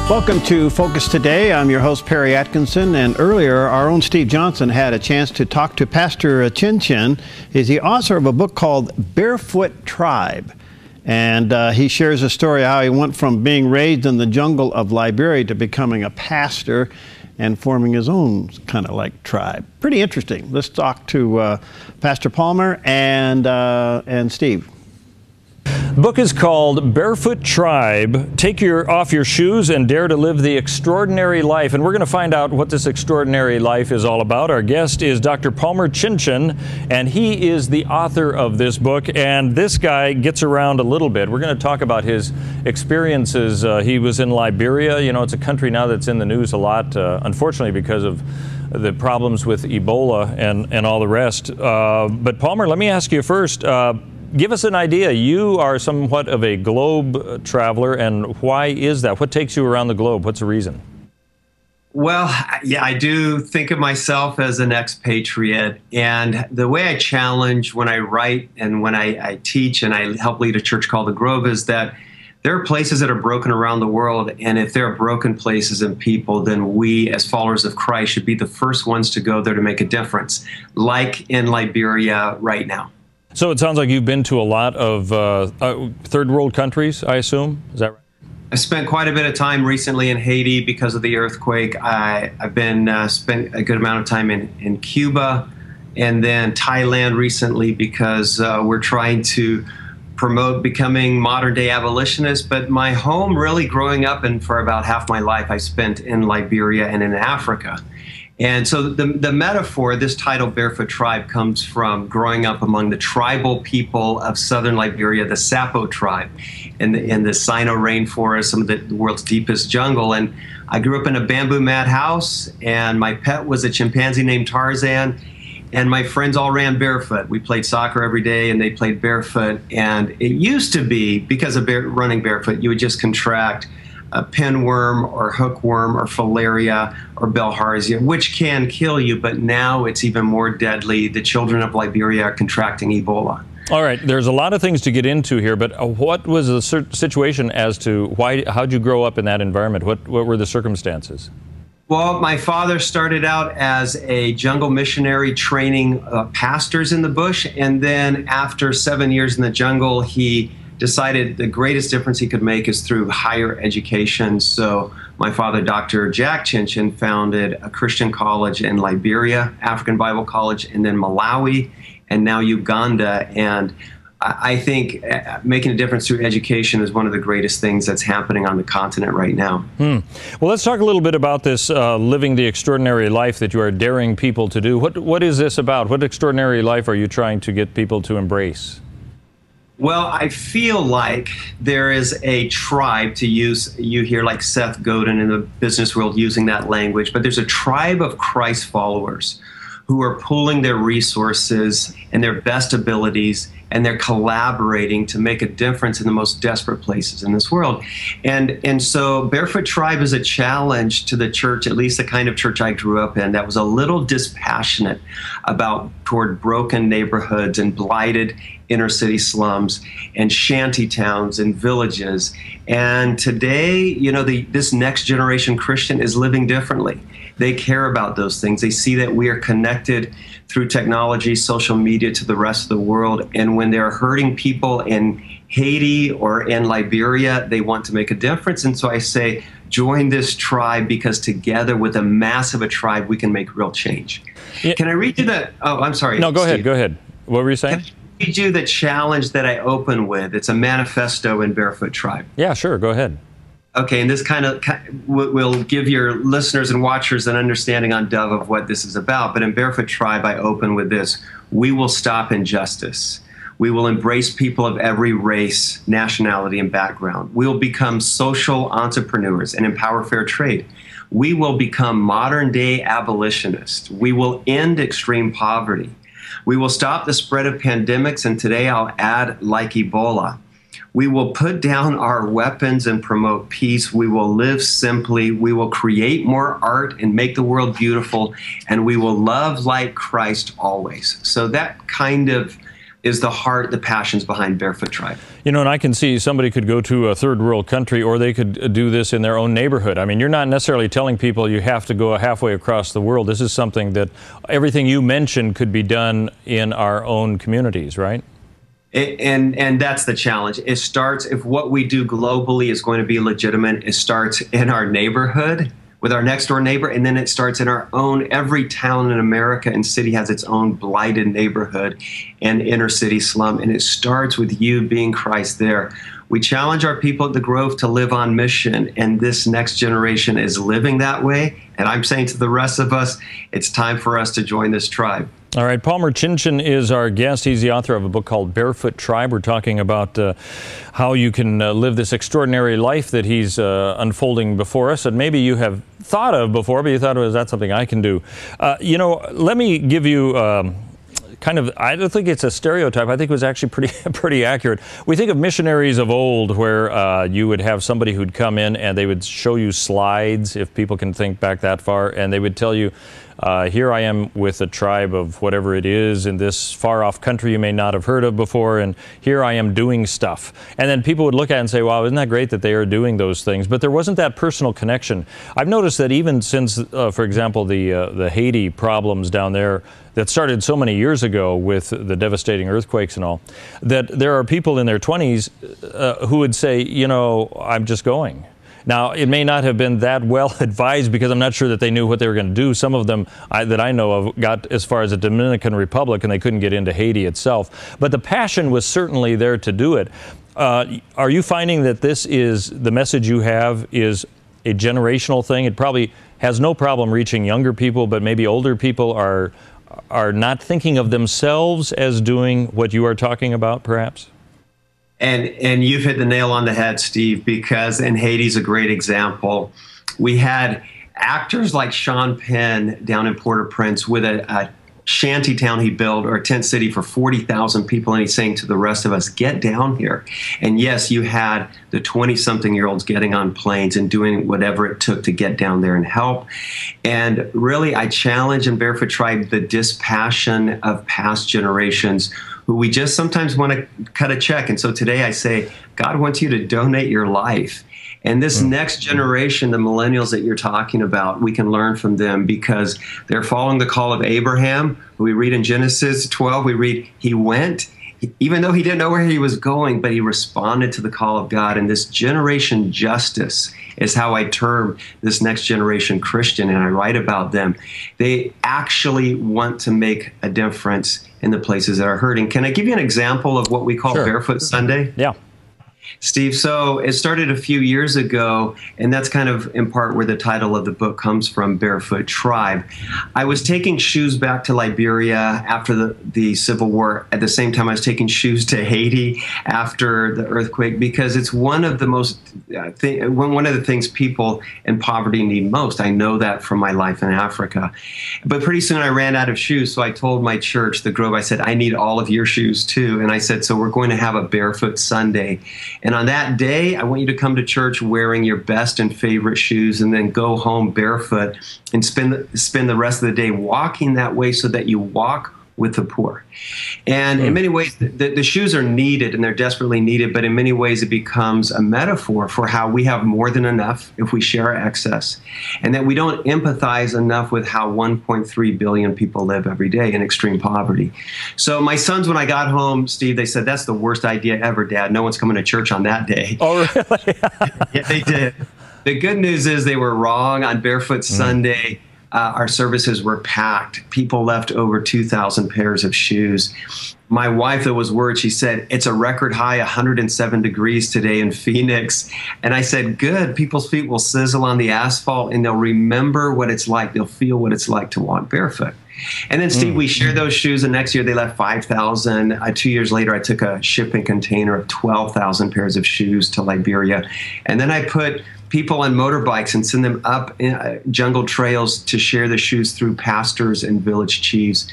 Welcome to Focus Today. I'm your host, Perry Atkinson, and earlier our own Steve Johnson had a chance to talk to Pastor Chinchen. He's the author of a book called Barefoot Tribe, and he shares a story how he went from being raised in the jungle of Liberia to becoming a pastor and forming his own kind of like tribe. Pretty interesting. Let's talk to Pastor Palmer and Steve. The book is called Barefoot Tribe, Take Off Your Shoes and Dare to Live the Extraordinary Life. And we're going to find out what this extraordinary life is all about. Our guest is Dr. Palmer Chinchen, and he is the author of this book. And this guy gets around a little bit. We're going to talk about his experiences. He was in Liberia. You know, it's a country now that's in the news a lot, unfortunately, because of the problems with Ebola and all the rest. But Palmer, let me ask you first, give us an idea. You are somewhat of a globe traveler, and why is that? What takes you around the globe? What's the reason? Well, yeah, I do think of myself as an expatriate, and the way I challenge when I write and when I teach and I help lead a church called The Grove is that there are places that are broken around the world, and if there are broken places and people, then we as followers of Christ should be the first ones to go there to make a difference, like in Liberia right now. So it sounds like you've been to a lot of third world countries, I assume. Is that right? I spent quite a bit of time recently in Haiti because of the earthquake. I've been spent a good amount of time in Cuba, and then Thailand recently because we're trying to promote becoming modern-day abolitionists. But my home, really growing up, and for about half my life, I spent in Liberia and in Africa. And so the metaphor, this title, Barefoot Tribe, comes from growing up among the tribal people of southern Liberia, the Sapo tribe, in the Sino rainforest, some of the world's deepest jungle. And I grew up in a bamboo mat house, and my pet was a chimpanzee named Tarzan, and my friends all ran barefoot. We played soccer every day, and they played barefoot. And it used to be, because of running barefoot, you would just contract a pinworm or hookworm or filaria or bilharzia, which can kill you, but now it's even more deadly. The children of Liberia are contracting Ebola. All right, there's a lot of things to get into here, but what was the situation as to how'd you grow up in that environment? What were the circumstances? Well, my father started out as a jungle missionary training pastors in the bush, and then after 7 years in the jungle, he decided the greatest difference he could make is through higher education. So my father, Dr. Jack Chinchen, founded a Christian college in Liberia, African Bible College, and then Malawi, and now Uganda. And I think making a difference through education is one of the greatest things that's happening on the continent right now. Well, let's talk a little bit about this living the extraordinary life that you are daring people to do. What is this about? What extraordinary life are you trying to get people to embrace? Well, I feel like there is a tribe, to use, you hear like Seth Godin in the business world using that language, but there's a tribe of Christ followers who are pooling their resources and their best abilities, and they're collaborating to make a difference in the most desperate places in this world. And so Barefoot Tribe is a challenge to the church, at least the kind of church I grew up in, that was a little dispassionate toward broken neighborhoods and blighted inner city slums and shanty towns and villages. And today, you know, this next generation Christian is living differently. They care about those things. They see that we are connected through technology, social media to the rest of the world. And when they're hurting people in Haiti or in Liberia, they want to make a difference. And so I say, join this tribe, because together with a massive tribe, we can make real change. Yeah. Can I read you that? Oh, I'm sorry. No, go Steve. ahead. Go ahead. What were you saying? Can I read you the challenge that I open with? It's a manifesto in Barefoot Tribe. Yeah, sure. Go ahead. Okay, and this kind of will give your listeners and watchers an understanding on Dove of what this is about. But in Barefoot Tribe, I open with this: we will stop injustice. We will embrace people of every race, nationality, and background. We will become social entrepreneurs and empower fair trade. We will become modern-day abolitionists. We will end extreme poverty. We will stop the spread of pandemics, and today I'll add, like Ebola. We will put down our weapons and promote peace. We will live simply. We will create more art and make the world beautiful. And we will love like Christ always. So that kind of is the heart, the passions behind Barefoot Tribe. You know, and I can see somebody could go to a third world country, or they could do this in their own neighborhood. I mean, you're not necessarily telling people you have to go halfway across the world. This is something that everything you mentioned could be done in our own communities, right? And that's the challenge. It starts, if what we do globally is going to be legitimate, it starts in our neighborhood with our next door neighbor, and then it starts in our own. Every town in America and city has its own blighted neighborhood and inner city slum, and it starts with you being Christ there. We challenge our people at the Grove to live on mission, and this next generation is living that way. And I'm saying to the rest of us, it's time for us to join this tribe. All right, Palmer Chinchen is our guest. He's the author of a book called Barefoot Tribe. We're talking about how you can live this extraordinary life that he's unfolding before us, and maybe you have thought of before, but you thought, well, is that something I can do? You know, let me give you kind of, I don't think it's a stereotype. I think it was actually pretty accurate. We think of missionaries of old where you would have somebody who'd come in and they would show you slides, if people can think back that far, and they would tell you, here I am with a tribe of whatever it is in this far-off country you may not have heard of before, and here I am doing stuff. And then people would look at it and say, wow, isn't that great that they are doing those things? But there wasn't that personal connection. I've noticed that even since, for example, the Haiti problems down there that started so many years ago with the devastating earthquakes and all, that there are people in their 20s who would say, you know, I'm just going. Now, it may not have been that well advised because I'm not sure that they knew what they were going to do. Some of them that I know of got as far as the Dominican Republic and they couldn't get into Haiti itself. But the passion was certainly there to do it. Are you finding that this is, the message you have is a generational thing? It probably has no problem reaching younger people, but maybe older people are not thinking of themselves as doing what you are talking about, perhaps? And you've hit the nail on the head, Steve, because, and Haiti's a great example. We had actors like Sean Penn down in Port-au-Prince with a shanty town he built, or a tent city for 40,000 people, and he's saying to the rest of us, get down here. And yes, you had the 20-something-year-olds getting on planes and doing whatever it took to get down there and help. And really, I challenge in Barefoot Tribe the dispassion of past generations who we just sometimes want to cut a check. And so today I say, God wants you to donate your life. And this next generation, the millennials that you're talking about, we can learn from them because they're following the call of Abraham. We read in Genesis 12, we read, he went, even though he didn't know where he was going, but he responded to the call of God. And this generation justice is how I term this next generation Christian, and I write about them. They actually want to make a difference in the places that are hurting. Can I give you an example of what we call Barefoot Sunday? Yeah. Steve, so it started a few years ago, and that's kind of in part where the title of the book comes from, Barefoot Tribe. I was taking shoes back to Liberia after the Civil War. At the same time, I was taking shoes to Haiti after the earthquake, because it's one of the most, one of the things people in poverty need most. I know that from my life in Africa. But pretty soon I ran out of shoes, so I told my church, the Grove, I said, I need all of your shoes too. And I said, so we're going to have a Barefoot Sunday. And on that day, I want you to come to church wearing your best and favorite shoes, and then go home barefoot and spend the rest of the day walking that way, so that you walk with the poor. And in many ways, the shoes are needed, and they're desperately needed, but in many ways it becomes a metaphor for how we have more than enough if we share our excess, and that we don't empathize enough with how 1.3 billion people live every day in extreme poverty. So my sons, when I got home, Steve, they said, that's the worst idea ever, Dad. No one's coming to church on that day. Oh, really? Yeah, they did. The good news is they were wrong. On Barefoot Sunday, our services were packed. People left over 2,000 pairs of shoes. My wife, that was worried, she said, it's a record high, 107 degrees today in Phoenix. And I said, good, people's feet will sizzle on the asphalt, and they'll remember what it's like. They'll feel what it's like to walk barefoot. And then, Steve, we shared those shoes, and next year they left 5,000. 2 years later, I took a shipping container of 12,000 pairs of shoes to Liberia. And then I put people on motorbikes and send them up jungle trails to share the shoes through pastors and village chiefs.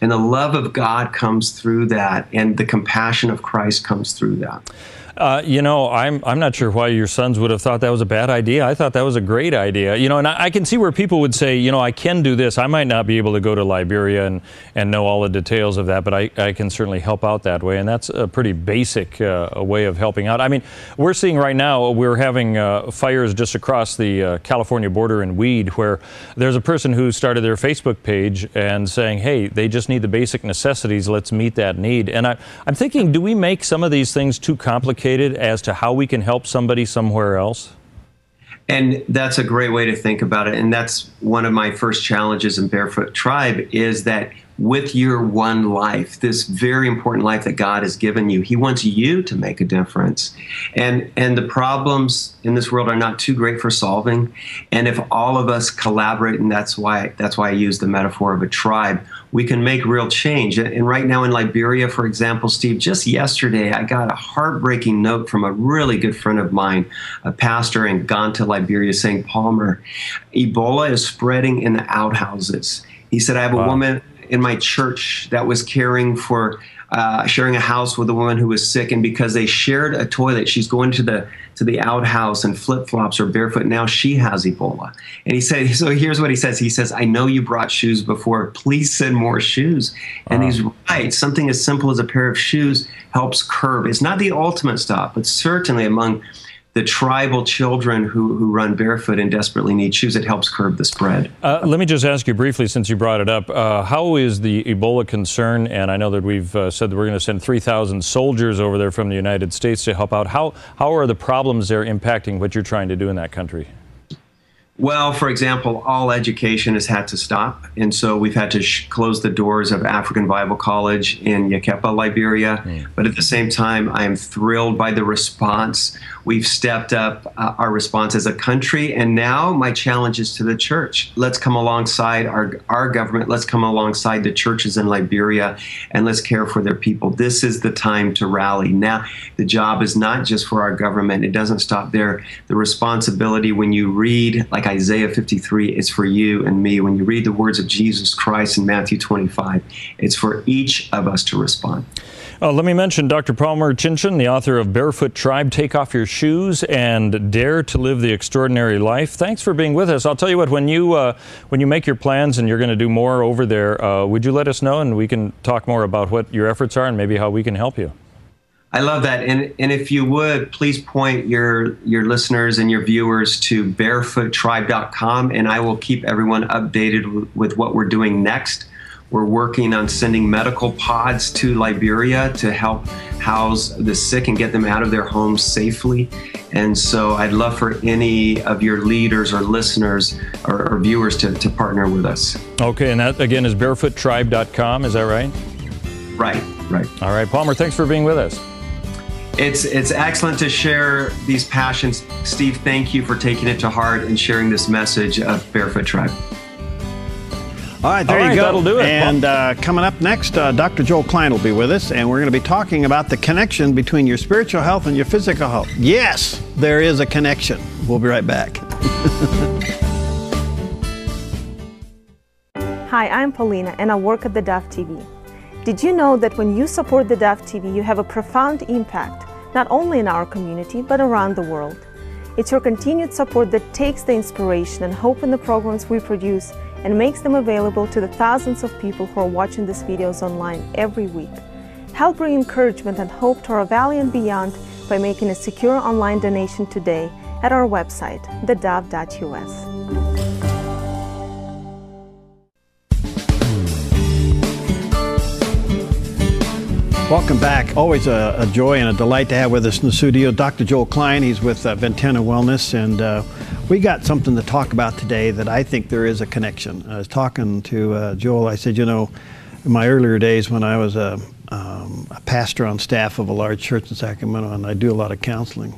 And the love of God comes through that, and the compassion of Christ comes through that. You know, I'm not sure why your sons would have thought that was a bad idea. I thought that was a great idea. You know, and I can see where people would say, you know, I can do this. I might not be able to go to Liberia and know all the details of that, but I can certainly help out that way. And that's a pretty basic way of helping out. I mean, we're seeing right now, we're having fires just across the California border in Weed, where there's a person who started their Facebook page and saying, hey, they just need the basic necessities. Let's meet that need. And I'm thinking, do we make some of these things too complicated as to how we can help somebody somewhere else? And that's a great way to think about it. And that's one of my first challenges in Barefoot Tribe, is that with your one life, this very important life that God has given you, He wants you to make a difference. And the problems in this world are not too great for solving. And if all of us collaborate, and that's why I use the metaphor of a tribe, we can make real change. And right now in Liberia, for example, Steve, just yesterday, I got a heartbreaking note from a really good friend of mine, a pastor in Ventana, Liberia, saying, Palmer, Ebola is spreading in the outhouses. He said, I have a woman in my church that was caring for, sharing a house with a woman who was sick, and because they shared a toilet, she's going to the outhouse in flip-flops or barefoot. Now she has Ebola. And he said, so here's what he says. He says, I know you brought shoes before. Please send more shoes. And he's right. Something as simple as a pair of shoes helps curb. It's not the ultimate stop, but certainly among the tribal children who run barefoot and desperately need shoes, it helps curb the spread. Let me just ask you briefly, since you brought it up, how is the Ebola concern? And I know that we've said that we're going to send 3,000 soldiers over there from the United States to help out. How are the problems there impacting what you're trying to do in that country? Well, for example, all education has had to stop. And so we've had to close the doors of African Bible College in Yakepa, Liberia. But at the same time, I am thrilled by the response. We've stepped up our response as a country. And now my challenge is to the church. Let's come alongside our government. Let's come alongside the churches in Liberia, and let's care for their people. This is the time to rally. Now, the job is not just for our government. It doesn't stop there. The responsibility, when you read, like Isaiah 53, it's for you and me. When you read the words of Jesus Christ in Matthew 25, it's for each of us to respond. Let me mention Dr. Palmer Chinchen, the author of Barefoot Tribe, Take Off Your Shoes and Dare to Live the Extraordinary Life. Thanks for being with us. I'll tell you what, when you make your plans and you're going to do more over there, would you let us know, and we can talk more about what your efforts are and maybe how we can help you? I love that. And if you would, please point your listeners and your viewers to barefoottribe.com, and I will keep everyone updated with what we're doing next. We're working on sending medical pods to Liberia to help house the sick and get them out of their homes safely. And so I'd love for any of your leaders or listeners or viewers to partner with us. Okay, and that again is barefoottribe.com, is that right? Right. All right, Palmer, thanks for being with us. It's excellent to share these passions. Steve, thank you for taking it to heart and sharing this message of Barefoot Tribe. All right, there you go. That'll do it. And coming up next, Dr. Joel Klein will be with us, and we're going to be talking about the connection between your spiritual health and your physical health. Yes, there is a connection. We'll be right back. Hi, I'm Paulina, and I work at theDove TV. Did you know that when you support theDove TV, you have a profound impact, not only in our community, but around the world? It's your continued support that takes the inspiration and hope in the programs we produce and makes them available to the thousands of people who are watching these videos online every week. Help bring encouragement and hope to our valley and beyond by making a secure online donation today at our website, thedove.us. Welcome back. Always a joy and a delight to have with us in the studio Dr. Joel Klein. He's with Ventana Wellness, and we got something to talk about today that I think there is a connection. I was talking to Joel. I said, you know, in my earlier days when I was a pastor on staff of a large church in Sacramento, and I do a lot of counseling,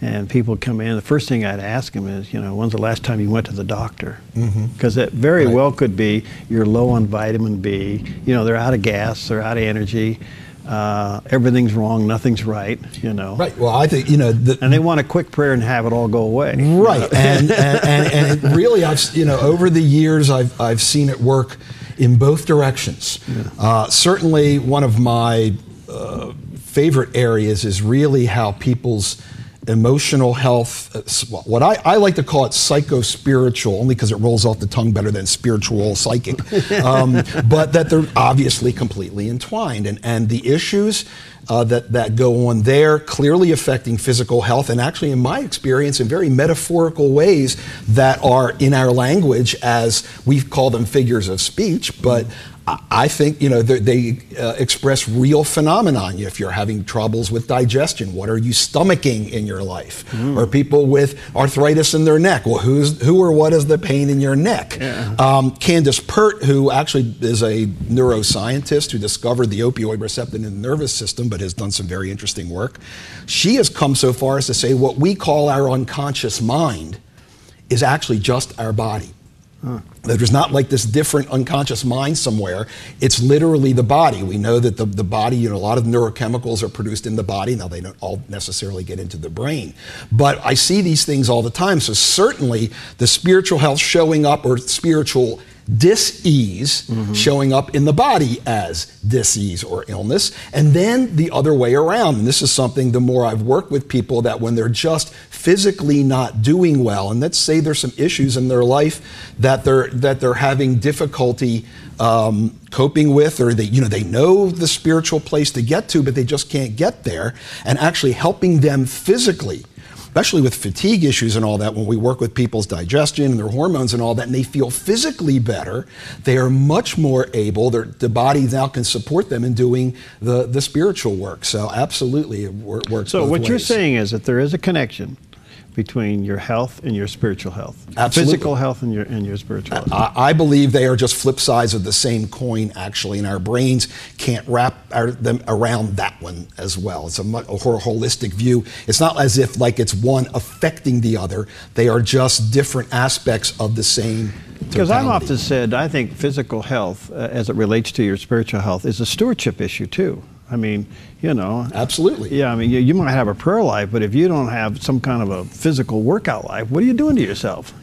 and people come in, the first thing I'd ask them is, you know, when's the last time you went to the doctor? Because it very well could be you're low on vitamin B, you know, they're out of gas, they're out of energy. Everything's wrong, nothing's right, you know. Right. Well, I think, you know, and they want a quick prayer and have it all go away. Right. and it really, over the years, I've seen it work in both directions. Yeah. Certainly, one of my favorite areas is really how people's emotional health, what I like to call it psycho-spiritual, only because it rolls off the tongue better than spiritual, psychic, but that they're obviously completely entwined. And the issues that go on there clearly affecting physical health, and actually in my experience in very metaphorical ways that are in our language, as we call them figures of speech, but I think, they express real phenomenon. If you're having troubles with digestion, what are you stomaching in your life? Or people with arthritis in their neck, well, who or what is the pain in your neck? Yeah. Candace Pert, who actually is a neuroscientist who discovered the opioid receptor in the nervous system, but has done some very interesting work. She has come so far as to say what we call our unconscious mind is actually just our body. There's not like this different unconscious mind somewhere. It's literally the body. We know that the body, a lot of neurochemicals are produced in the body. Now, they don't all necessarily get into the brain. But I see these things all the time. So certainly the spiritual health showing up, or spiritual dis-ease showing up in the body as dis-ease or illness, and then the other way around. And this is something, the more I've worked with people, that when they're just physically not doing well, and let's say there's some issues in their life that they're having difficulty coping with, or they know the spiritual place to get to, but they just can't get there, and actually helping them physically, especially with fatigue issues and all that, when we work with people's digestion and their hormones and all that, and they feel physically better, they are much more able, the body now can support them in doing the spiritual work. So absolutely, it works So both what ways. you're saying is that there is a connection between your health and your spiritual health. Absolutely. Physical health and your spiritual health. I believe they are just flip sides of the same coin, actually, and our brains can't wrap them around that one as well. It's a holistic view. It's not as if like it's one affecting the other. They are just different aspects of the same totality. Because I've often said, I think physical health, as it relates to your spiritual health, is a stewardship issue too. I mean, Absolutely. Yeah, I mean, you might have a prayer life, but if you don't have some kind of a physical workout life, what are you doing to yourself,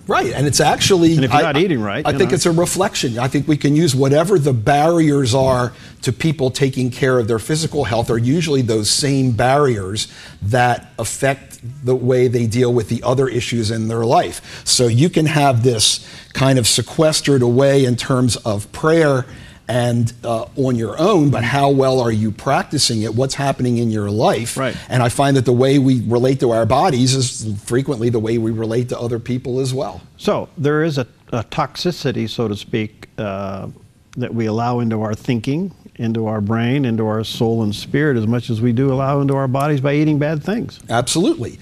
Right, and it's actually... And if you're not eating right, I think it's a reflection. I think we can use whatever the barriers are to people taking care of their physical health are usually those same barriers that affect the way they deal with the other issues in their life. So you can have this kind of sequestered away in terms of prayer and on your own, but how well are you practicing it? What's happening in your life? Right. And I find that the way we relate to our bodies is frequently the way we relate to other people as well. So there is a toxicity, so to speak, that we allow into our thinking, into our brain, into our soul and spirit, as much as we do allow into our bodies by eating bad things. Absolutely.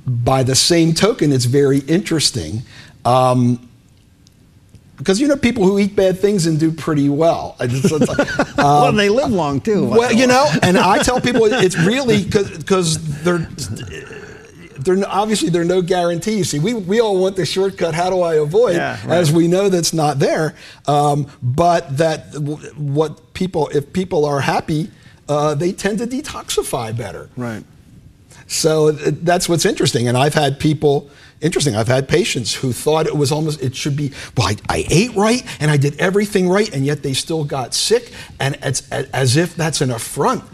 By the same token, it's very interesting. Because people who eat bad things and do pretty well. Well, they live long too. Well, and I tell people it's really because they're obviously there are no guarantees. See, we all want the shortcut. How do I avoid? Yeah, right. As we know, that's not there. But that if people are happy, they tend to detoxify better. Right. So that's what's interesting. And I've had patients who thought it should be, well, I ate right and I did everything right, and yet they still got sick. And it's as if that's an affront.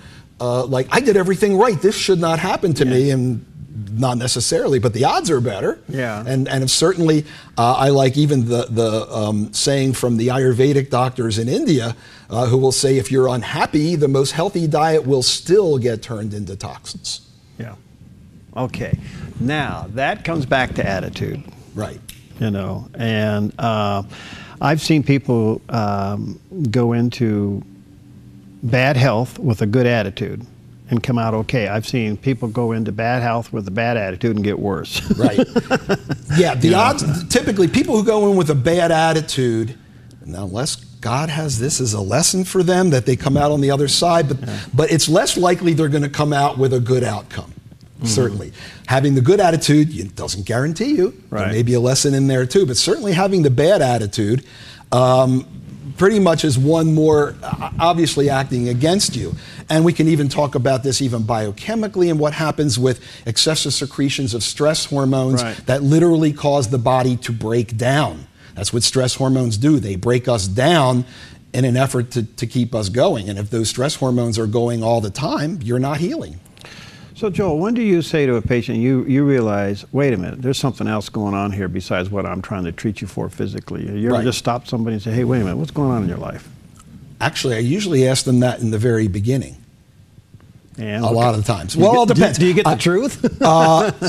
Like, I did everything right. This should not happen to me. And not necessarily, but the odds are better. Yeah. And certainly, I like even the saying from the Ayurvedic doctors in India, who will say, if you're unhappy, the most healthy diet will still get turned into toxins. Yeah. Okay. Now, that comes back to attitude. Right. And I've seen people go into bad health with a good attitude and come out okay. I've seen people go into bad health with a bad attitude and get worse. Right. Yeah, the odds, typically people who go in with a bad attitude, now unless God has this as a lesson for them, that they come out on the other side, but it's less likely they're going to come out with a good outcome. Certainly. Having the good attitude doesn't guarantee you. Right. There may be a lesson in there too, but certainly having the bad attitude pretty much is one more obviously acting against you. And we can even talk about this even biochemically and what happens with excessive secretions of stress hormones that literally cause the body to break down. That's what stress hormones do. They break us down in an effort to keep us going. And if those stress hormones are going all the time, you're not healing. So Joel, when do you say to a patient, you realize, wait a minute, there's something else going on here besides what I'm trying to treat you for physically? You ever just stop somebody and say, hey, wait a minute, what's going on in your life? Actually, I usually ask them that in the very beginning. And a lot of the times. Well, it depends. Do you get the truth?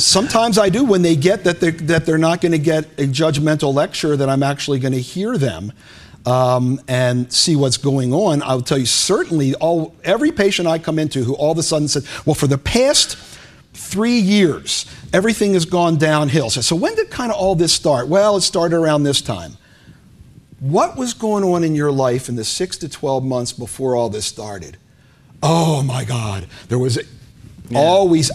Sometimes I do, when they get that they're not going to get a judgmental lecture, that I'm actually going to hear them and see what's going on. I'll tell you, certainly every patient I come into who all of a sudden said, well, for the past 3 years, everything has gone downhill. So when did kind of all this start? Well, it started around this time. What was going on in your life in the 6 to 12 months before all this started? Oh my God, there was always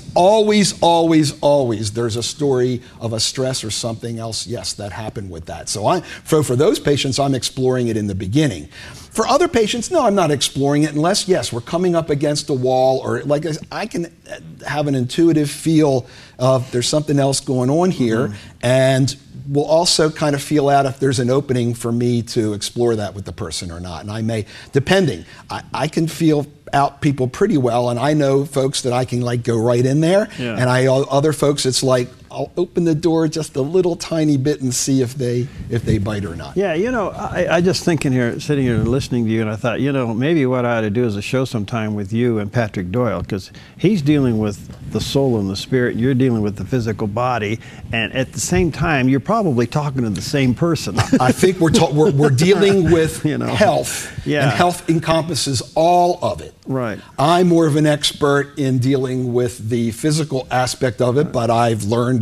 there's a story of a stress or something else, yes, that happened with that. So for those patients, I'm exploring it in the beginning. For other patients, no, I'm not exploring it unless, yes, we're coming up against a wall, or like I can have an intuitive feel of there's something else going on here, and we'll also kind of feel out if there's an opening for me to explore that with the person or not. And I may, depending, I can feel out people pretty well, and I know folks that I can like go right in there, and other folks it's like I'll open the door just a little tiny bit and see if they bite or not. Yeah, you know, I just thinking here, sitting here and listening to you, and I thought, you know, maybe what I ought to do is a show sometime with you and Patrick Doyle, because he's dealing with the soul and the spirit, and you're dealing with the physical body, and at the same time, you're probably talking to the same person. I think we're dealing with health, and health encompasses all of it. Right. I'm more of an expert in dealing with the physical aspect of it, but I've learned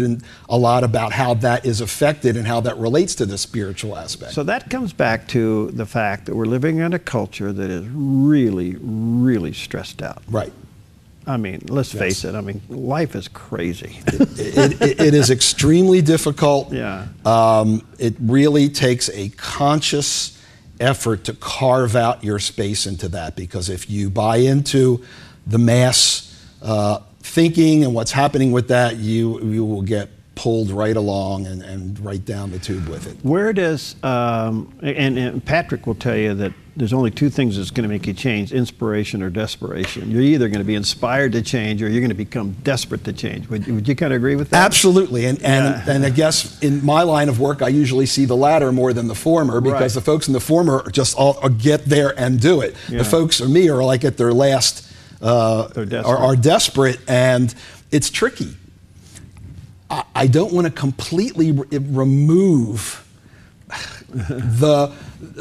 a lot about how that is affected and how that relates to the spiritual aspect. So that comes back to the fact that we're living in a culture that is really, really stressed out. Right. I mean, let's face it. I mean, life is crazy. It is extremely difficult. Yeah. It really takes a conscious effort to carve out your space into that, because if you buy into the mass thinking and what's happening with that, you will get pulled right along and right down the tube with it. Where does, and Patrick will tell you that there's only two things that's going to make you change, inspiration or desperation. You're either going to be inspired to change or you're going to become desperate to change. Would you kind of agree with that? Absolutely. And I guess in my line of work, I usually see the latter more than the former, because the folks in the former just all get there and do it. The folks of me are like at their last, are desperate, and it's tricky. I don't want to completely remove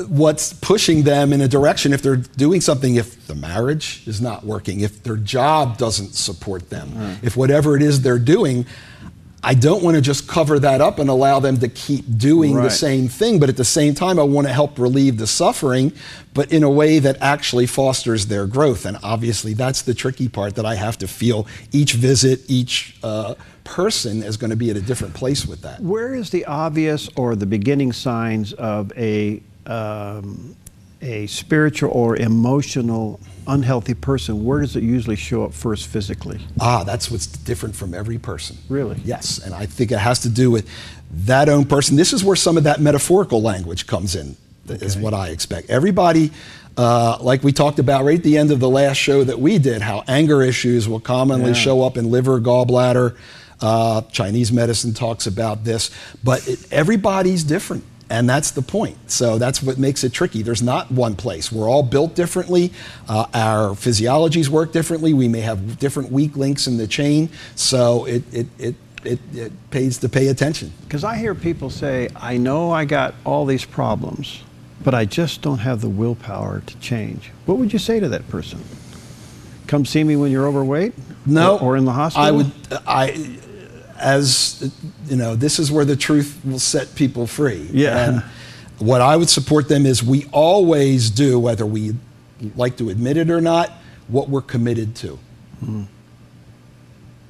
what's pushing them in a direction if they're doing something, if the marriage is not working, if their job doesn't support them, if whatever it is they're doing, I don't want to just cover that up and allow them to keep doing the same thing, but at the same time I want to help relieve the suffering, but in a way that actually fosters their growth. And obviously that's the tricky part, that I have to feel each visit, each person is going to be at a different place with that. Where is the obvious or the beginning signs of a spiritual or emotional unhealthy person? Where does it usually show up first physically? That's what's different from every person. Really? Yes, and I think it has to do with that own person. This is where some of that metaphorical language comes in, is what I expect. Everybody, like we talked about right at the end of the last show that we did, how anger issues will commonly show up in liver, gallbladder. Chinese medicine talks about this, but everybody's different. And that's the point. So that's what makes it tricky. There's not one place. We're all built differently. Our physiologies work differently. We may have different weak links in the chain. So it pays to pay attention. Because I hear people say, I know I got all these problems, but I just don't have the willpower to change. What would you say to that person? Come see me when you're overweight? No. Or in the hospital? As you know, this is where the truth will set people free. Yeah. And what I would support them is, we always do, whether we like to admit it or not, what we're committed to.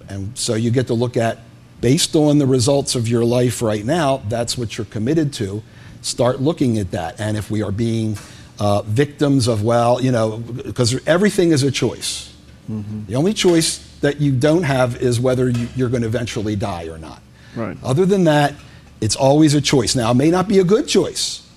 And so you get to look at, based on the results of your life right now, that's what you're committed to. Start looking at that. And if we are being victims of, well, you know, because everything is a choice. The only choice that you don't have is whether you're going to eventually die or not. Right. Other than that, it's always a choice. Now, it may not be a good choice,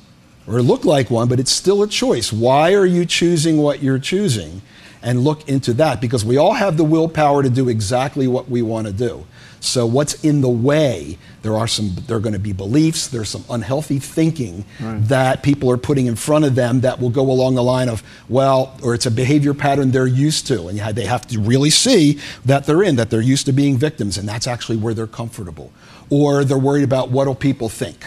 or look like one, but it's still a choice. Why are you choosing what you're choosing? And look into that, because we all have the willpower to do exactly what we want to do. So what's in the way? There are going to be beliefs, there's some unhealthy thinking that people are putting in front of them that will go along the line of, well, or it's a behavior pattern they're used to, and they have to really see that they're used to being victims, and that's actually where they're comfortable. Or they're worried about what will people think.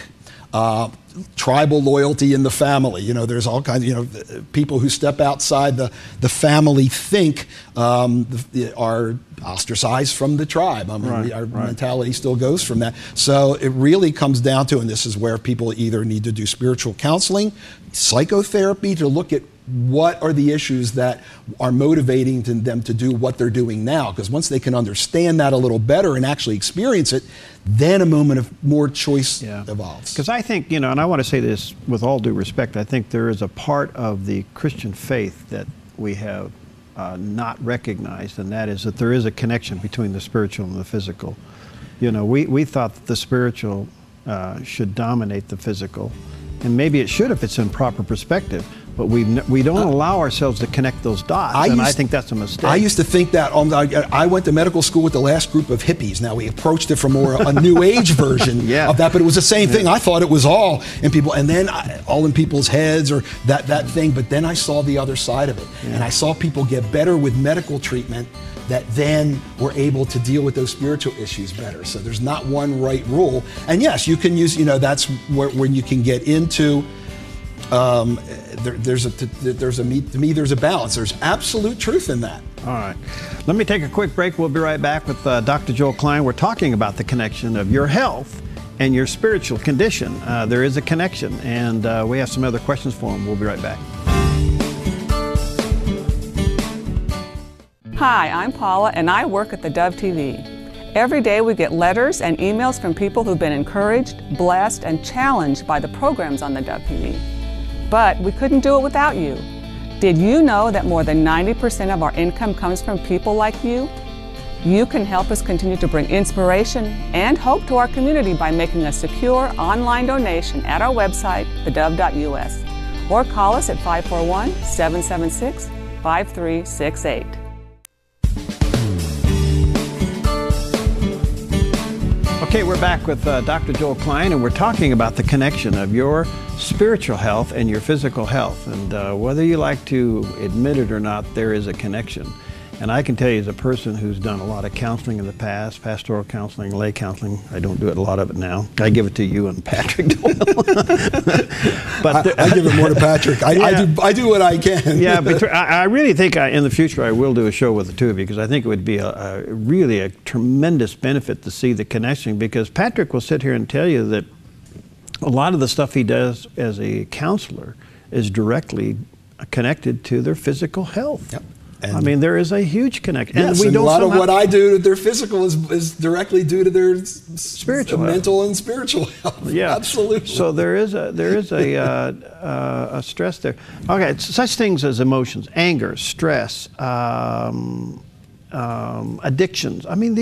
Tribal loyalty in the family. There's all kinds of, people who step outside the family think are ostracized from the tribe. I mean, our mentality still goes from that. So it really comes down to, and this is where people either need to do spiritual counseling, psychotherapy, to look at what are the issues that are motivating them to do what they're doing now. Because once they can understand that a little better and actually experience it, then a moment of more choice evolves. Because I think, and I want to say this with all due respect, I think there is a part of the Christian faith that we have not recognized, and that is that there is a connection between the spiritual and the physical. We thought that the spiritual should dominate the physical, and maybe it should if it's in proper perspective. But we don't allow ourselves to connect those dots, I think that's a mistake. I used to think that. I went to medical school with the last group of hippies. Now we approached it from a new age version of that, but it was the same thing. I thought it was all in people, and then all in people's heads, or that thing. But then I saw the other side of it, and I saw people get better with medical treatment that then were able to deal with those spiritual issues better. So there's not one right rule. And yes, you can use, that's when you can get into. To me, there's a balance. There's absolute truth in that. All right. Let me take a quick break. We'll be right back with Dr. Joel Klein. We're talking about the connection of your health and your spiritual condition. There is a connection, and we have some other questions for him. We'll be right back. Hi, I'm Paula, and I work at theDove TV. Every day we get letters and emails from people who've been encouraged, blessed, and challenged by the programs on theDove TV. But we couldn't do it without you. Did you know that more than 90% of our income comes from people like you? You can help us continue to bring inspiration and hope to our community by making a secure online donation at our website, thedove.us, or call us at 541-776-5368. Okay, we're back with Dr. Joel Klein, and we're talking about the connection of your spiritual health and your physical health. And whether you like to admit it or not, there is a connection. And I can tell you, as a person who's done a lot of counseling in the past, pastoral counseling, lay counseling, I don't do it, a lot of it now. I give it to you and Patrick. But I give it more to Patrick. I do what I can. Yeah, but I really think in the future I will do a show with the two of you, because I think it would be really a tremendous benefit to see the connection, because Patrick will sit here and tell you that a lot of the stuff he does as a counselor is directly connected to their physical health. Yep. I mean, there is a huge connection. Yes, and a lot of what I do to their physical is directly due to their spiritual, mental and spiritual health. Yeah, absolutely. So there is a stress there. Okay, such things as emotions, anger, stress, addictions. I mean,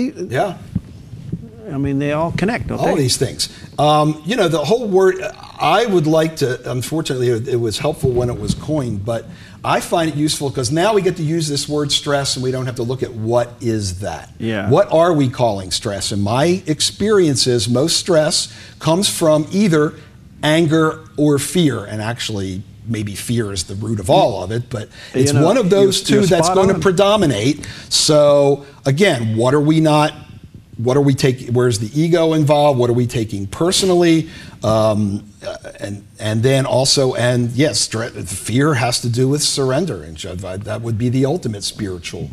they all connect, don't they? All these things. The whole word, I would like to, unfortunately, it was helpful when it was coined, but I find it useful because now we get to use this word stress and we don't have to look at what is that. Yeah. What are we calling stress? In my experience is most stress comes from either anger or fear, and actually maybe fear is the root of all of it, but it's one of those two that's going to predominate. So again, what are we taking? Where's the ego involved? What are we taking personally? And then also, and yes, fear has to do with surrender, and that would be the ultimate spiritual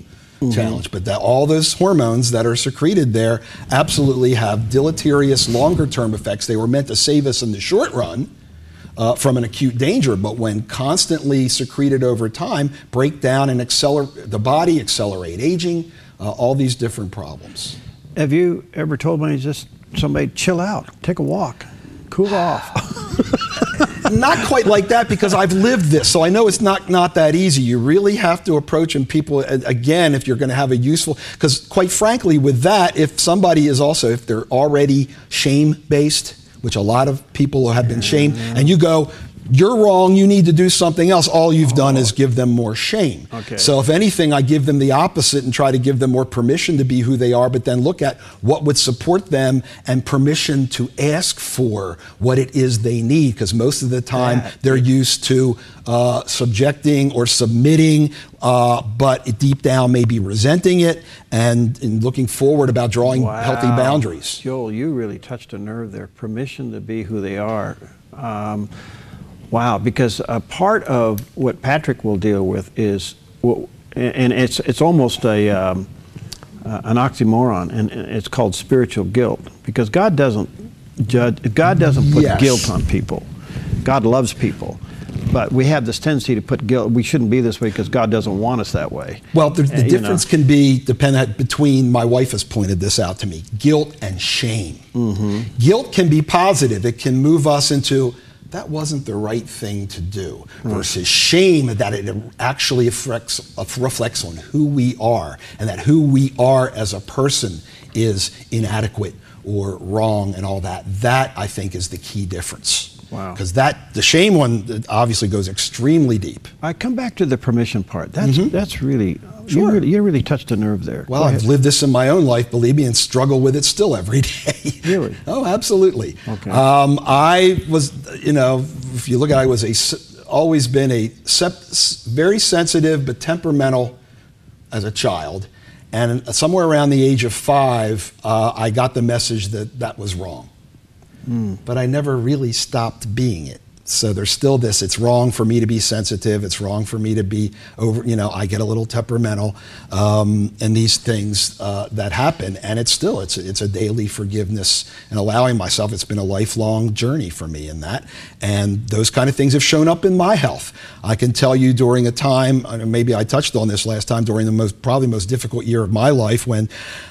challenge. But all those hormones that are secreted there absolutely have deleterious longer-term effects. They were meant to save us in the short run from an acute danger, but when constantly secreted over time, break down and accelerate the body, accelerate aging, all these different problems. Have you ever told somebody chill out, take a walk, cool off? Not quite like that, because I've lived this, so I know it's not that easy. You really have to approach, and people, again, if you're going to have a useful, because quite frankly with that, if somebody is also, if they're already shame-based, which a lot of people have been shamed, and you go, you're wrong, you need to do something else. All you've done is give them more shame. Okay. So if anything, I give them the opposite and try to give them more permission to be who they are, but then look at what would support them and permission to ask for what it is they need, because most of the time they're used to subjecting or submitting, but deep down maybe resenting it and looking forward about drawing healthy boundaries. Joel, you really touched a nerve there. Permission to be who they are. Wow, because a part of what Patrick will deal with is, and it's almost an oxymoron, and it's called spiritual guilt, because God doesn't judge. God doesn't put guilt on people. God loves people. But we have this tendency to put guilt. We shouldn't be this way because God doesn't want us that way. Well, the difference can be dependent between, my wife has pointed this out to me, guilt and shame. Mm-hmm. Guilt can be positive. It can move us into, that wasn't the right thing to do, versus shame that it actually reflects on who we are, and that who we are as a person is inadequate or wrong and all that. That, I think, is the key difference. Wow. Because the shame one obviously goes extremely deep. I come back to the permission part. That's really, Sure. you really touched a nerve there. Well, I've lived this in my own life, believe me, and struggle with it still every day. Really? Oh, absolutely. Okay. I was, if you look at it, I was always been a very sensitive but temperamental as a child. And somewhere around the age of 5, I got the message that was wrong. But I never really stopped being it. So there's still this, it's wrong for me to be sensitive, it's wrong for me to be over, I get a little temperamental, and these things that happen, and it's a daily forgiveness and allowing myself. It's been a lifelong journey for me in that, and those kind of things have shown up in my health. I can tell you during a time, maybe I touched on this last time, during the probably most difficult year of my life, when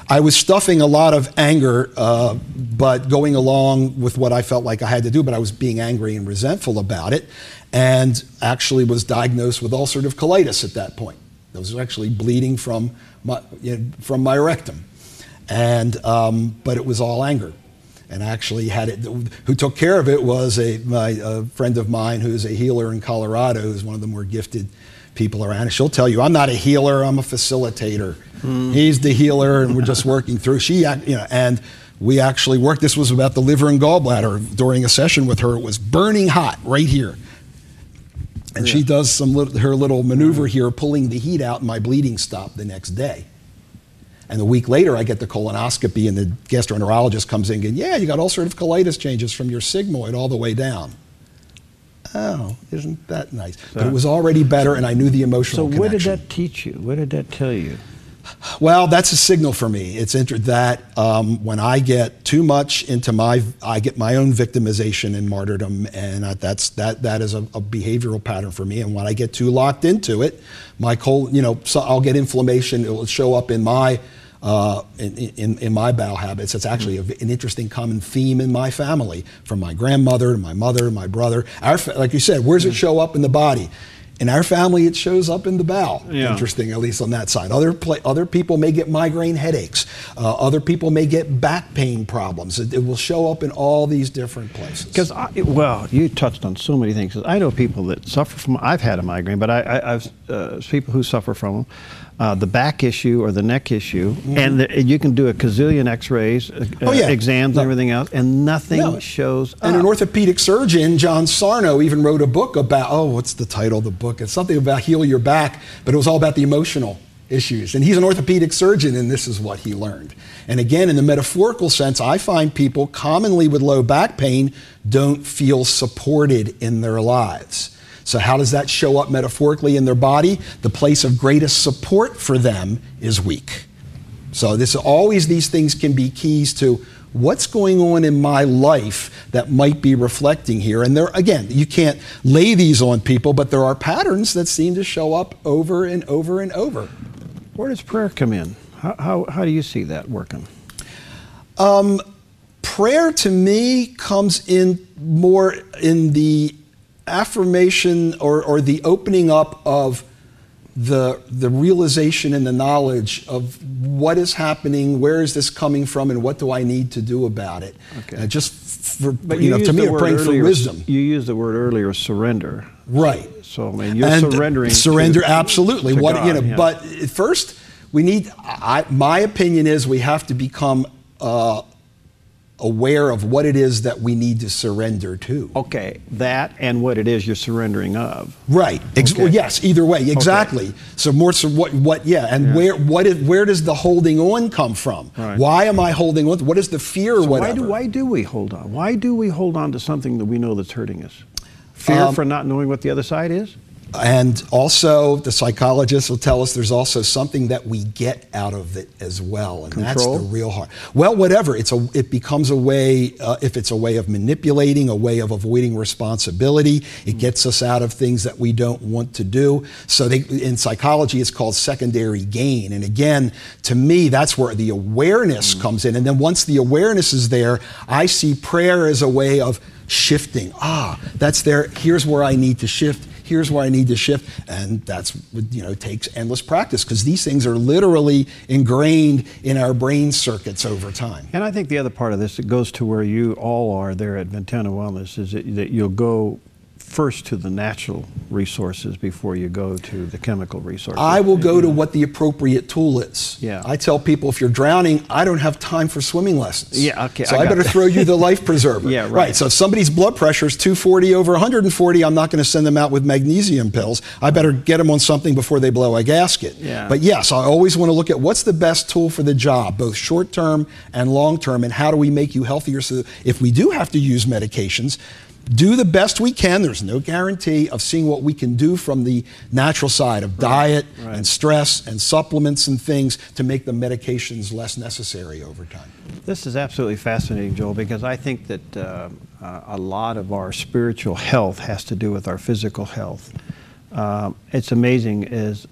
I was stuffing a lot of anger, but going along with what I felt like I had to do, but I was being angry and resentful about it, and actually was diagnosed with ulcerative colitis at that point. I was actually bleeding from my rectum, and but it was all anger. And actually who took care of it was a friend of mine who's a healer in Colorado, who's one of the more gifted people around. And she'll tell you, I'm not a healer, I'm a facilitator. He's the healer, and we're just working through. And we actually worked. This was about the liver and gallbladder. During a session with her, it was burning hot right here. And she does her little maneuver here, pulling the heat out, and my bleeding stopped the next day. And a week later, I get the colonoscopy, and the gastroenterologist comes in and goes, yeah, you got ulcerative colitis changes from your sigmoid all the way down. Oh, isn't that nice? But it was already better, and I knew the emotional connection. So what did that teach you? What did that tell you? Well, that's a signal for me. It's that when I get too much into I get my own victimization and martyrdom, and that is a behavioral pattern for me. And when I get too locked into it, so I'll get inflammation. It will show up in my in my bowel habits. It's actually an interesting common theme in my family, from my grandmother to my mother, my brother. Like you said, where does it show up in the body? In our family, it shows up in the bowel. Yeah. Interesting, at least on that side. Other people may get migraine headaches. Other people may get back pain problems. It will show up in all these different places. Because, you touched on so many things. I know people that suffer from, I've had a migraine, but I've people who suffer from the back issue or the neck issue, and you can do a gazillion x-rays, exams and everything else, and nothing shows up. And an orthopedic surgeon, John Sarno, even wrote a book about, what's the title of the book? It's something about heal your back, but it was all about the emotional issues. And he's an orthopedic surgeon, and this is what he learned. And again, in the metaphorical sense, I find people commonly with low back pain don't feel supported in their lives. So how does that show up metaphorically in their body? The place of greatest support for them is weak. So these things can be keys to what's going on in my life that might be reflecting here. And again, you can't lay these on people, but there are patterns that seem to show up over and over and over. Where does prayer come in? How do you see that working? Prayer to me comes in more in the affirmation or the opening up of the realization and the knowledge of what is happening, where is this coming from, and what do I need to do about it. Okay. Just for, but you know, to me, I'm praying for wisdom. You used the word earlier, surrender. Right. So I mean, you're surrendering. Surrender, absolutely. To what God, you know, yeah. but first we need. My opinion is we have to become aware of what it is that we need to surrender to. Okay, that and what it is you're surrendering of. Right. Okay. Well, yes. Either way. Exactly. Okay. So more. So what? Yeah. And yeah. where does the holding on come from? Right. Why am I holding on? What is the fear? Or whatever? Why do we hold on? Why do we hold on to something that we know that's hurting us? Fear for not knowing what the other side is? And also, the psychologists will tell us there's also something that we get out of it as well, and Control? that's the real hard. Well, whatever. It becomes a way. If it's a way of manipulating, a way of avoiding responsibility, it gets us out of things that we don't want to do. So, in psychology, it's called secondary gain. And again, to me, that's where the awareness comes in. And then once the awareness is there, I see prayer as a way of shifting. That's there. Here's where I need to shift. Here's where I need to shift, and that's, you know, takes endless practice, because these things are literally ingrained in our brain circuits over time. And I think the other part of this, it goes to where you all are there at Ventana Wellness, is that you'll go first to the natural resources before you go to the chemical resources. I will go to what the appropriate tool is. Yeah. I tell people, if you're drowning, I don't have time for swimming lessons. Yeah, okay. So I better throw you the life preserver. Yeah, right. So if somebody's blood pressure is 240 over 140, I'm not going to send them out with magnesium pills. I better get them on something before they blow a gasket. Yeah. But yes, I always want to look at what's the best tool for the job, both short term and long term, and how do we make you healthier, so if we do have to use medications, do the best we can. There's no guarantee of seeing what we can do from the natural side of diet and stress and supplements and things to make the medications less necessary over time. This is absolutely fascinating, Joel, because I think that a lot of our spiritual health has to do with our physical health. It's amazing as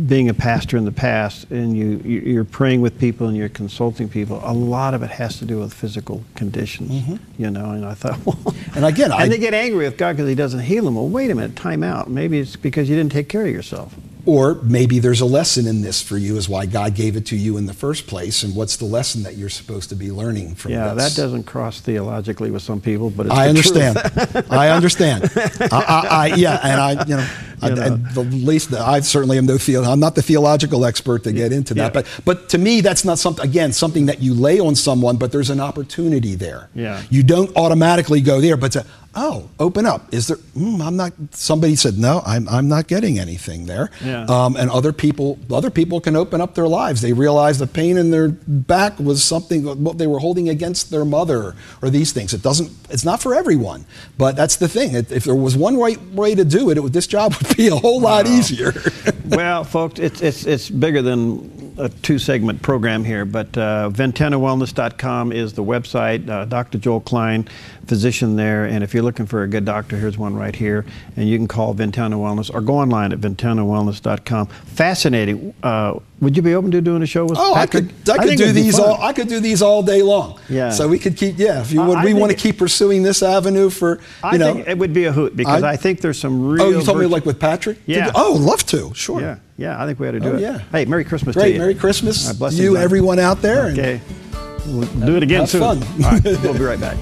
being a pastor in the past, and you're praying with people and you're consulting people, a lot of it has to do with physical conditions, you know, and I thought, well, and again, they get angry with God because he doesn't heal them. Well, wait a minute, time out. Maybe it's because you didn't take care of yourself. Or maybe there's a lesson in this for you, is why God gave it to you in the first place, and what's the lesson that you're supposed to be learning from this? Yeah, that doesn't cross theologically with some people, but it's I understand. Truth. I understand. Yeah, and at the least, I certainly am I'm not the theological expert to get into that, but to me, that's not something that you lay on someone, but there's an opportunity there. Yeah. You don't automatically go there, but to, open up. Is there? I'm not. Somebody said no. I'm not getting anything there. Yeah. And other people can open up their lives. They realize the pain in their back was something what they were holding against their mother, or these things. It's not for everyone, but that's the thing. If there was one right way to do it, this job would be a whole lot easier. Well, folks, it's bigger than a 2-segment program here, but VentanaWellness.com is the website. Dr. Joel Klein, physician there, and if you're looking for a good doctor, here's one right here, and you can call Ventana Wellness or go online at VentanaWellness.com. Fascinating. Would you be open to doing a show with Patrick? I could do these all day long. Yeah. So we could keep. Yeah. If you would, we want to keep pursuing this avenue for. I think it would be a hoot, because I think there's some real. You told me like with Patrick? Yeah. Love to. Sure. Yeah. Yeah. I think we ought to do it. Yeah. Hey, Merry Christmas to you. Merry Christmas. Bless you, everyone out there. Okay. We'll do it again soon. Have fun. All right. We'll be right back.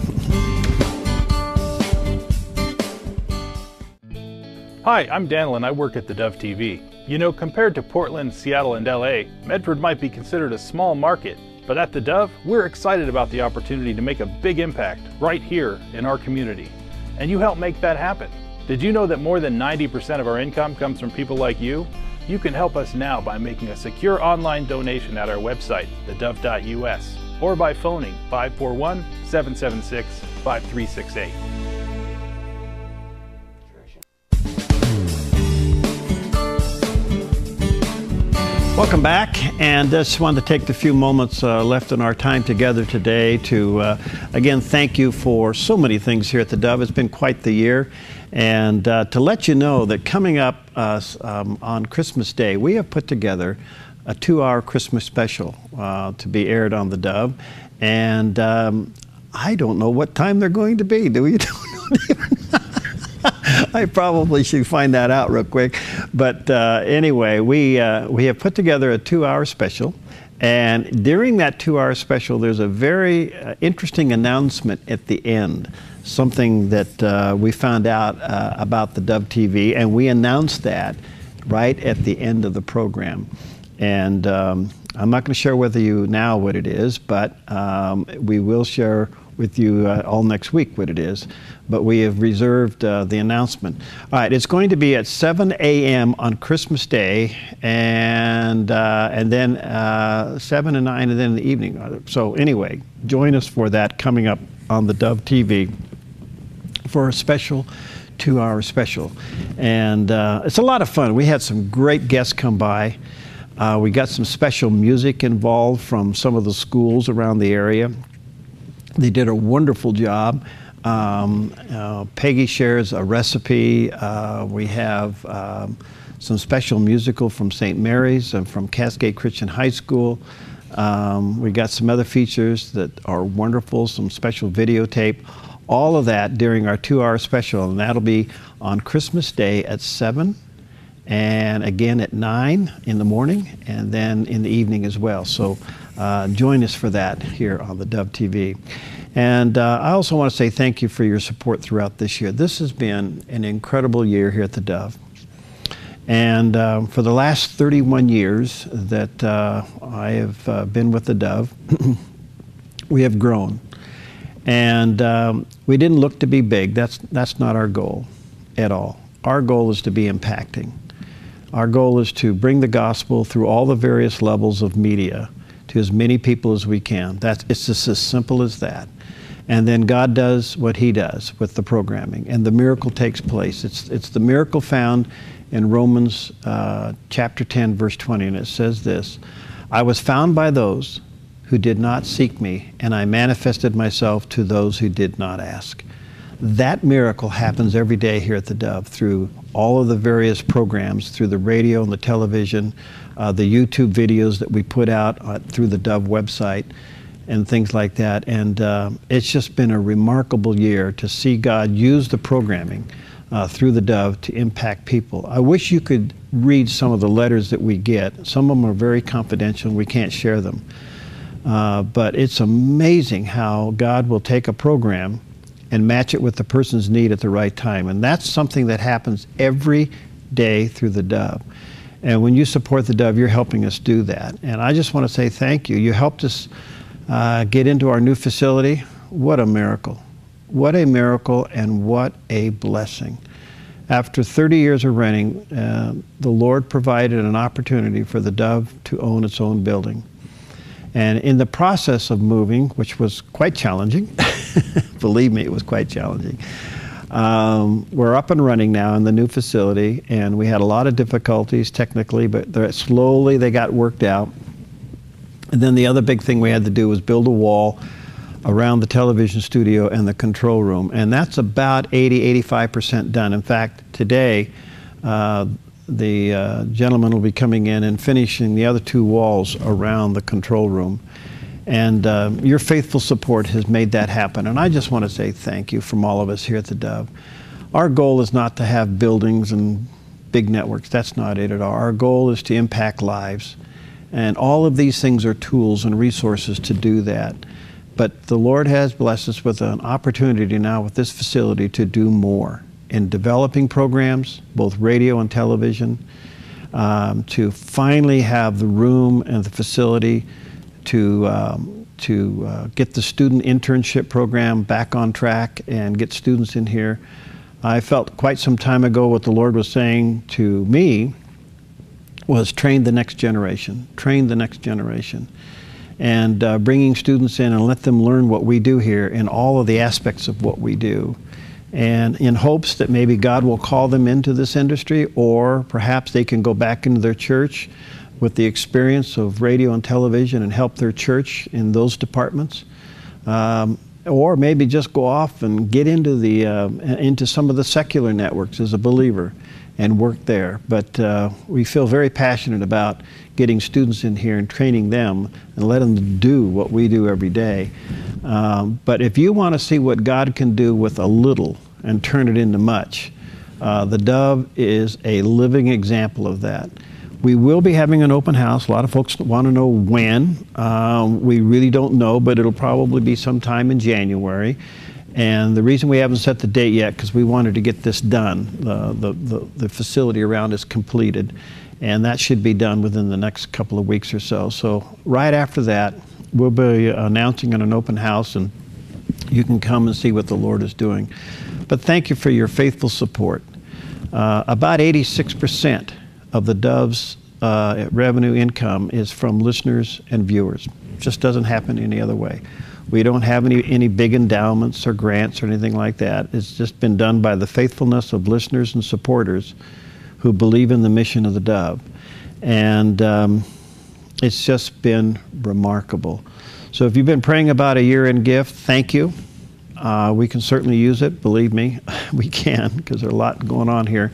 Hi, I'm Daniel and I work at theDove TV. You know, compared to Portland, Seattle, and LA, Medford might be considered a small market, but at theDove, we're excited about the opportunity to make a big impact right here in our community. And you help make that happen. Did you know that more than 90% of our income comes from people like you? You can help us now by making a secure online donation at our website, thedove.us, or by phoning 541-776-5368. Welcome back, and just wanted to take the few moments left in our time together today to again thank you for so many things here at theDove. It's been quite the year, and to let you know that coming up on Christmas Day, we have put together a 2-hour Christmas special to be aired on theDove, and I don't know what time they're going to be. Do you? I probably should find that out real quick. But anyway, we have put together a 2-hour special. And during that 2-hour special, there's a very interesting announcement at the end, something that we found out about the Dove TV, and we announced that right at the end of the program. And I'm not going to share with you now what it is, but we will share with you all next week what it is. But we have reserved the announcement. All right, it's going to be at 7 a.m. on Christmas Day, and then 7 and 9, and then in the evening. So anyway, join us for that coming up on the Dove TV for a special 2-hour special. And it's a lot of fun. We had some great guests come by. We got some special music involved from some of the schools around the area. They did a wonderful job. Peggy shares a recipe. We have some special musical from St. Mary's and from Cascade Christian High School. We got some other features that are wonderful, some special videotape. All of that during our 2-hour special, and that'll be on Christmas Day at 7, and again at 9 in the morning, and then in the evening as well. So join us for that here on the Dove TV. And I also want to say thank you for your support throughout this year. This has been an incredible year here at the Dove. And for the last 31 years that I have been with the Dove, we have grown. And we didn't look to be big. That's not our goal at all. Our goal is to be impacting. Our goal is to bring the gospel through all the various levels of media to as many people as we can. It's just as simple as that. And then God does what He does with the programming, and the miracle takes place. It's the miracle found in Romans chapter 10, verse 20, and it says this: I was found by those who did not seek me, and I manifested myself to those who did not ask. That miracle happens every day here at the Dove through all of the various programs, through the radio and the television, the YouTube videos that we put out through the Dove website, and things like that. And it's just been a remarkable year to see God use the programming through the Dove to impact people. I wish you could read some of the letters that we get. Some of them are very confidential and we can't share them. But it's amazing how God will take a program and match it with the person's need at the right time. And that's something that happens every day through the Dove. And when you support the Dove, you're helping us do that. And I just want to say thank you. You helped us get into our new facility. What a miracle. What a miracle, and what a blessing. After 30 years of renting, the Lord provided an opportunity for the Dove to own its own building. And in the process of moving, which was quite challenging, believe me, it was quite challenging, we're up and running now in the new facility, and we had a lot of difficulties technically, but slowly they got worked out. And then the other big thing we had to do was build a wall around the television studio and the control room, and that's about 80–85% done. In fact, today the gentleman will be coming in and finishing the other 2 walls around the control room. And your faithful support has made that happen. And I just want to say thank you from all of us here at the Dove. Our goal is not to have buildings and big networks. That's not it at all. Our goal is to impact lives. And all of these things are tools and resources to do that. But the Lord has blessed us with an opportunity now with this facility to do more in developing programs, both radio and television, to finally have the room and the facility to get the student internship program back on track and get students in here. I felt quite some time ago what the Lord was saying to me was train the next generation, train the next generation. And bringing students in and let them learn what we do here in all of the aspects of what we do. And in hopes that maybe God will call them into this industry, or perhaps they can go back into their church with the experience of radio and television and help their church in those departments. Or maybe just go off and get into some of the secular networks as a believer and work there. But we feel very passionate about getting students in here and training them and letting them do what we do every day. But if you want to see what God can do with a little and turn it into much, The Dove is a living example of that. We will be having an open house. A lot of folks want to know when. We really don't know, but it'll probably be sometime in January. And the reason we haven't set the date yet, because we wanted to get this done. The facility around is completed, and that should be done within the next couple of weeks or so. So right after that, we'll be announcing an open house, and you can come and see what the Lord is doing. But thank you for your faithful support. About 86% of the Dove's revenue income is from listeners and viewers. It just doesn't happen any other way. We don't have any big endowments or grants or anything like that. It's just been done by the faithfulness of listeners and supporters who believe in the mission of the Dove. And it's just been remarkable. So if you've been praying about a year-end gift, thank you. We can certainly use it, believe me. We can, because there's a lot going on here.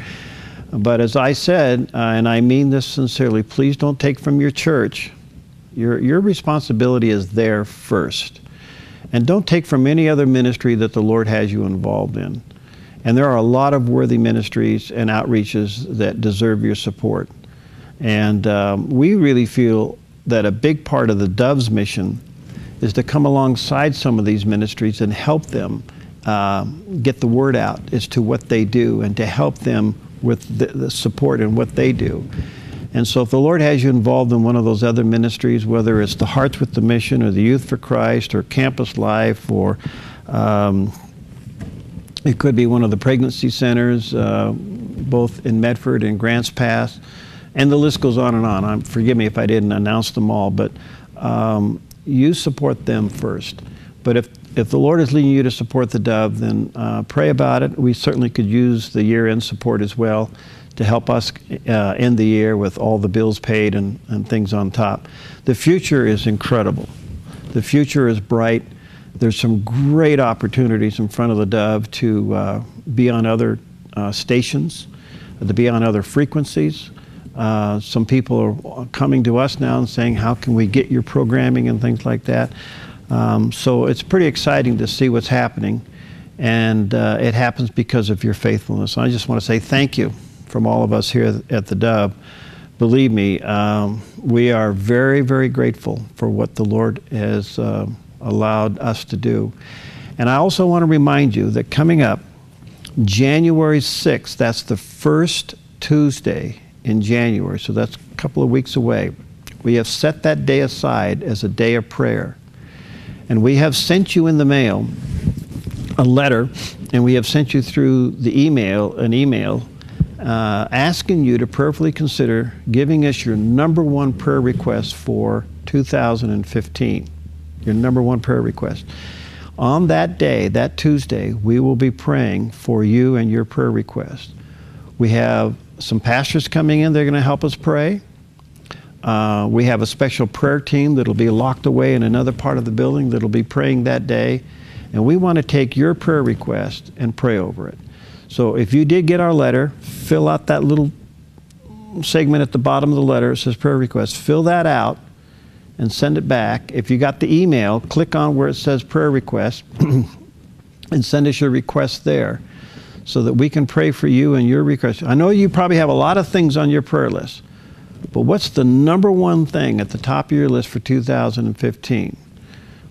But as I said, and I mean this sincerely, please don't take from your church. Your responsibility is there first. And don't take from any other ministry that the Lord has you involved in. And there are a lot of worthy ministries and outreaches that deserve your support. And we really feel that a big part of the Dove's mission is to come alongside some of these ministries and help them get the word out as to what they do, and to help them with the support in what they do. And so if the Lord has you involved in one of those other ministries, whether it's the Hearts with the Mission or the Youth for Christ or Campus Life, or it could be one of the pregnancy centers, both in Medford and Grants Pass, and the list goes on and on. Forgive me if I didn't announce them all, but you support them first. But if the Lord is leading you to support the Dove, then pray about it. We certainly could use the year-end support as well to help us end the year with all the bills paid and things on top. The future is incredible. The future is bright. There's some great opportunities in front of the Dove to be on other stations, to be on other frequencies. Some people are coming to us now and saying, how can we get your programming and things like that? So it's pretty exciting to see what's happening, and it happens because of your faithfulness. I just want to say thank you from all of us here at the Dove. Believe me, we are very, very grateful for what the Lord has allowed us to do. And I also want to remind you that coming up, January 6th, that's the first Tuesday in January, so that's a couple of weeks away. We have set that day aside as a day of prayer. And we have sent you in the mail a letter, and we have sent you through the email, an email, asking you to prayerfully consider giving us your #1 prayer request for 2015. Your #1 prayer request. On that day, that Tuesday, we will be praying for you and your prayer request. We have some pastors coming in. They're going to help us pray. We have a special prayer team that'll be locked away in another part of the building that'll be praying that day. And we want to take your prayer request and pray over it. So if you did get our letter, fill out that little segment at the bottom of the letter. It says prayer request. Fill that out and send it back. If you got the email, click on where it says prayer request and send us your request there, so that we can pray for you and your request. I know you probably have a lot of things on your prayer list, but what's the #1 thing at the top of your list for 2015?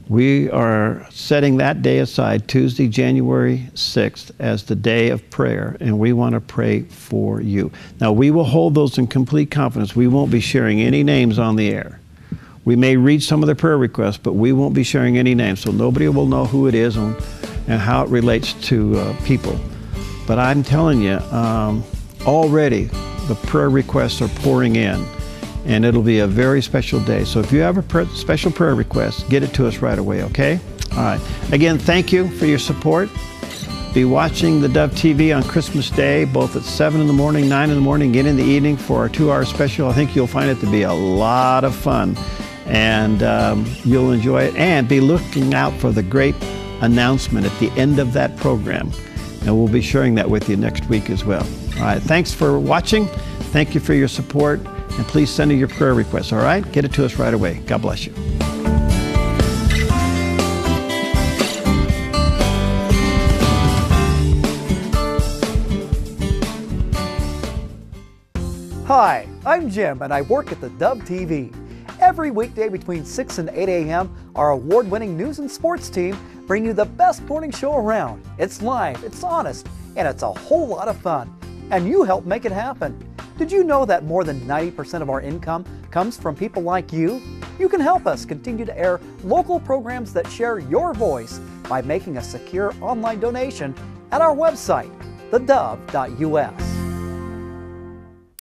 We are setting that day aside, Tuesday, January 6th, as the day of prayer, and we want to pray for you. Now, we will hold those in complete confidence. We won't be sharing any names on the air. We may read some of the prayer requests, but we won't be sharing any names, so nobody will know who it is and how it relates to people. But I'm telling you, already the prayer requests are pouring in, and it'll be a very special day. So if you have a special prayer request, get it to us right away, okay? All right. Again, thank you for your support. Be watching the Dove TV on Christmas Day, both at 7 in the morning, 9 in the morning, again in the evening for our 2-hour special. I think you'll find it to be a lot of fun, and you'll enjoy it. And be looking out for the great announcement at the end of that program. And we'll be sharing that with you next week as well. All right, thanks for watching. Thank you for your support. And please send in your prayer requests, all right? Get it to us right away. God bless you. Hi, I'm Jim and I work at theDove TV. Every weekday between 6 and 8 a.m., our award-winning news and sports team bring you the best morning show around. It's live, it's honest, and it's a whole lot of fun. And you help make it happen. Did you know that more than 90% of our income comes from people like you? You can help us continue to air local programs that share your voice by making a secure online donation at our website, thedove.us.